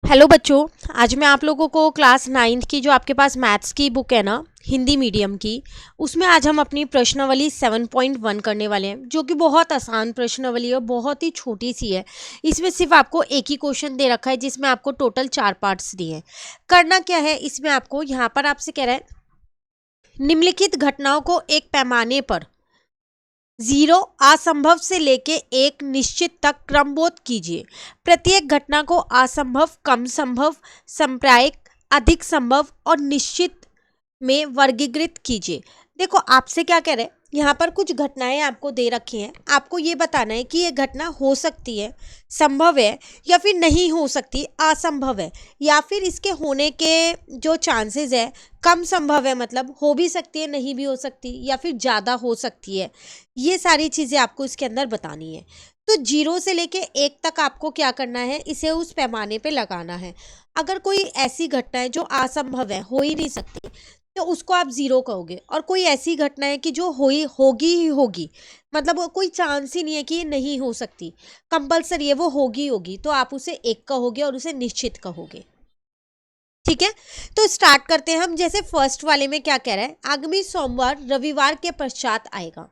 Hello बच्चों। आज मैं आप लोगों को क्लास 9th की जो आपके पास मैथ्स की बुक है ना, हिंदी मीडियम की, उसमें आज हम अपनी प्रश्नावली 7.1 करने वाले हैं, जो कि बहुत आसान प्रश्नावली है, बहुत ही छोटी सी है। इसमें सिर्फ आपको एक ही क्वेश्चन दे रखा है, जिसमें आपको टोटल 4 पार्ट्स दिए हैं। करना क्या है, इसमें आपको यहाँ पर आपसे कह रहा है निम्नलिखित घटनाओं को एक पैमाने पर 0 असंभव से लेके एक निश्चित तक क्रमबद्ध कीजिए। प्रत्येक घटना को असंभव, कम संभव, सांप्रायिक, अधिक संभव और निश्चित में वर्गीकृत कीजिए। देखो आपसे क्या कह रहे हैं, यहाँ पर कुछ घटनाएं आपको दे रखी हैं। आपको ये बताना है कि ये घटना हो सकती है, संभव है, या फिर नहीं हो सकती, असंभव है, या फिर इसके होने के जो चांसेस है कम संभव है, मतलब हो भी सकती है, नहीं भी हो सकती, या फिर ज़्यादा हो सकती है। ये सारी चीज़ें आपको इसके अंदर बतानी है। तो 0 से लेके 1 तक आपको क्या करना है, इसे उस पैमाने पे लगाना है। अगर कोई ऐसी घटना है जो असंभव है, हो ही नहीं सकती, तो उसको आप 0 कहोगे। और कोई ऐसी घटना है कि जो होगी ही होगी, मतलब वो कोई चांस ही नहीं है कि ये नहीं हो सकती, कंपलसरी है, वो होगी होगी, तो आप उसे 1 कहोगे और उसे निश्चित कहोगे। ठीक है, तो स्टार्ट करते हैं हम। जैसे फर्स्ट वाले में क्या कह रहा है, आगामी सोमवार रविवार के पश्चात आएगा।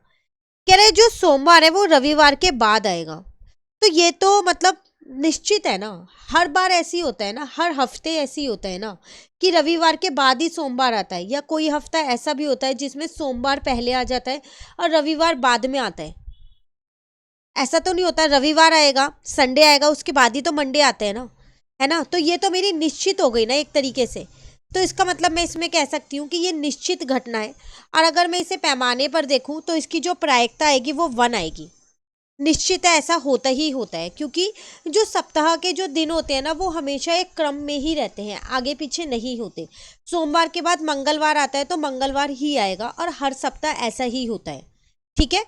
कह रहे हैं जो सोमवार है वो रविवार के बाद आएगा। तो ये तो मतलब निश्चित है ना, हर बार ऐसी होता है ना, हर हफ्ते ऐसी होता है ना कि रविवार के बाद ही सोमवार आता है, या कोई हफ्ता ऐसा भी होता है जिसमें सोमवार पहले आ जाता है और रविवार बाद में आता है। ऐसा तो नहीं होता रविवार आएगा संडे आएगा उसके बाद ही तो मंडे आता है ना, है ना। तो ये तो मेरी निश्चित हो गई ना एक तरीके से। तो इसका मतलब मैं इसमें कह सकती हूँ कि ये निश्चित घटना है। और अगर मैं इसे पैमाने पर देखूँ तो इसकी जो प्रायिकता आएगी वो 1 आएगी। निश्चित है, ऐसा होता ही होता है, क्योंकि जो सप्ताह के जो दिन होते हैं ना वो हमेशा एक क्रम में ही रहते हैं, आगे पीछे नहीं होते। सोमवार के बाद मंगलवार आता है तो मंगलवार ही आएगा, और हर सप्ताह ऐसा ही होता है। ठीक है,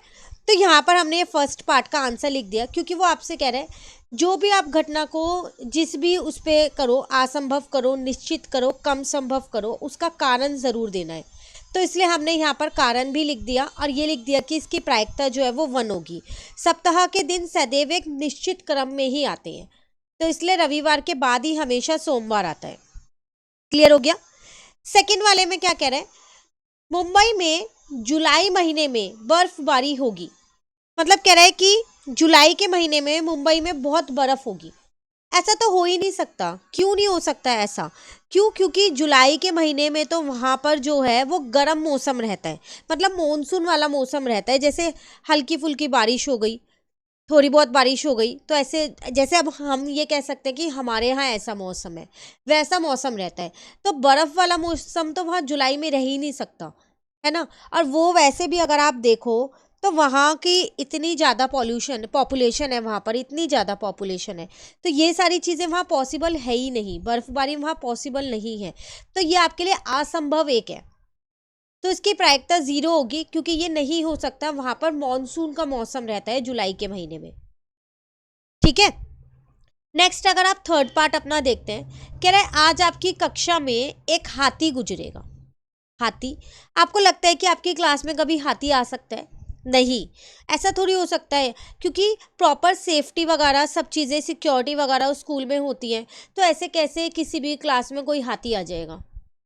तो यहाँ पर हमने ये फर्स्ट पार्ट का आंसर लिख दिया, क्योंकि वो आपसे कह रहे हैं जो भी आप घटना को जिस भी उस पर करो, असंभव करो, निश्चित करो, कम संभव करो, उसका कारण ज़रूर देना है। तो इसलिए हमने यहाँ पर कारण भी लिख दिया, और ये लिख दिया कि इसकी प्रायिकता जो है वो 1 होगी। सप्ताह के दिन सदैव एक निश्चित क्रम में ही आते हैं, तो इसलिए रविवार के बाद ही हमेशा सोमवार आता है। क्लियर हो गया। सेकंड वाले में क्या कह रहे हैं, मुंबई में जुलाई महीने में बर्फबारी होगी। मतलब कह रहा है कि जुलाई के महीने में मुंबई में बहुत बर्फ होगी। ऐसा तो हो ही नहीं सकता। क्यों नहीं हो सकता ऐसा? क्यों? क्योंकि जुलाई के महीने में तो वहाँ पर जो है वो गर्म मौसम रहता है, मतलब मॉनसून वाला मौसम रहता है। जैसे हल्की फुल्की बारिश हो गई, थोड़ी बहुत बारिश हो गई, तो ऐसे जैसे अब हम ये कह सकते हैं कि हमारे यहाँ ऐसा मौसम है, वैसा मौसम रहता है। तो बर्फ़ वाला मौसम तो वहाँ जुलाई में रह ही नहीं सकता, है ना। और वो वैसे भी अगर आप देखो तो वहाँ की इतनी ज़्यादा पॉपुलेशन है, वहाँ पर इतनी ज़्यादा पॉपुलेशन है, तो ये सारी चीज़ें वहाँ पॉसिबल है ही नहीं, बर्फबारी वहाँ पॉसिबल नहीं है। तो ये आपके लिए असंभव एक है। तो इसकी प्रायिकता 0 होगी, क्योंकि ये नहीं हो सकता, वहां पर मॉनसून का मौसम रहता है जुलाई के महीने में। ठीक है, नेक्स्ट अगर आप थर्ड पार्ट अपना देखते हैं, कह रहा है आज आपकी कक्षा में एक हाथी गुजरेगा। हाथी, आपको लगता है कि आपकी क्लास में कभी हाथी आ सकता है? नहीं, ऐसा थोड़ी हो सकता है, क्योंकि प्रॉपर सेफ्टी वगैरह सब चीज़ें, सिक्योरिटी वगैरह उस स्कूल में होती हैं। तो ऐसे कैसे किसी भी क्लास में कोई हाथी आ जाएगा?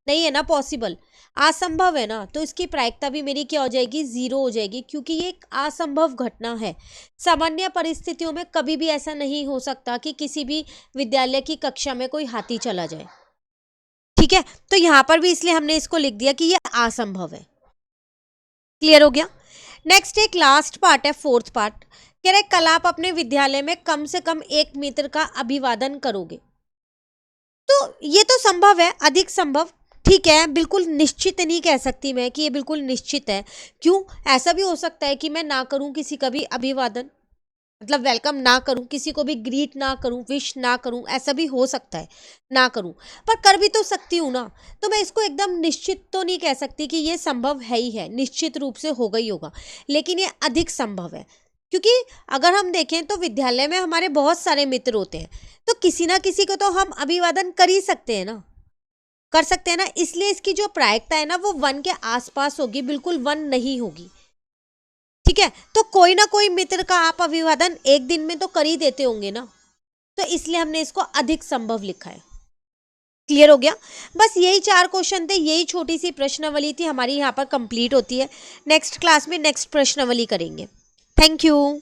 नहीं है ना पॉसिबल, असंभव है ना। तो इसकी प्रायिकता भी मेरी क्या हो जाएगी, 0 हो जाएगी, क्योंकि ये एक असंभव घटना है। सामान्य परिस्थितियों में कभी भी ऐसा नहीं हो सकता कि किसी भी विद्यालय की कक्षा में कोई हाथी चला जाए। ठीक है, तो यहाँ पर भी इसलिए हमने इसको लिख दिया कि ये असंभव है। क्लियर हो गया। नेक्स्ट एक लास्ट पार्ट है, फोर्थ पार्ट। कह रहे कल आप अपने विद्यालय में कम से कम 1 मित्र का अभिवादन करोगे। तो ये तो संभव है, अधिक संभव। ठीक है, बिल्कुल निश्चित नहीं कह सकती मैं कि ये बिल्कुल निश्चित है। क्यों? ऐसा भी हो सकता है कि मैं ना करूं किसी का भी अभिवादन, मतलब वेलकम ना करूं, किसी को भी ग्रीट ना करूं, विश ना करूं, ऐसा भी हो सकता है, ना करूं। पर कर भी तो सकती हूँ ना। तो मैं इसको एकदम निश्चित तो नहीं कह सकती कि ये संभव है ही है, निश्चित रूप से होगा ही होगा, लेकिन ये अधिक संभव है। क्योंकि अगर हम देखें तो विद्यालय में हमारे बहुत सारे मित्र होते हैं, तो किसी ना किसी को तो हम अभिवादन कर ही सकते हैं ना, कर सकते हैं ना। इसलिए इसकी जो प्रायिकता है ना वो 1 के आसपास होगी, बिल्कुल 1 नहीं होगी। ठीक है, तो कोई ना कोई मित्र का आप अभिवादन एक दिन में तो कर ही देते होंगे ना, तो इसलिए हमने इसको अधिक संभव लिखा है। क्लियर हो गया। बस यही 4 क्वेश्चन थे, यही छोटी सी प्रश्नावली थी हमारी यहाँ पर कंप्लीट होती है। नेक्स्ट क्लास में नेक्स्ट प्रश्नावली करेंगे। Thank you.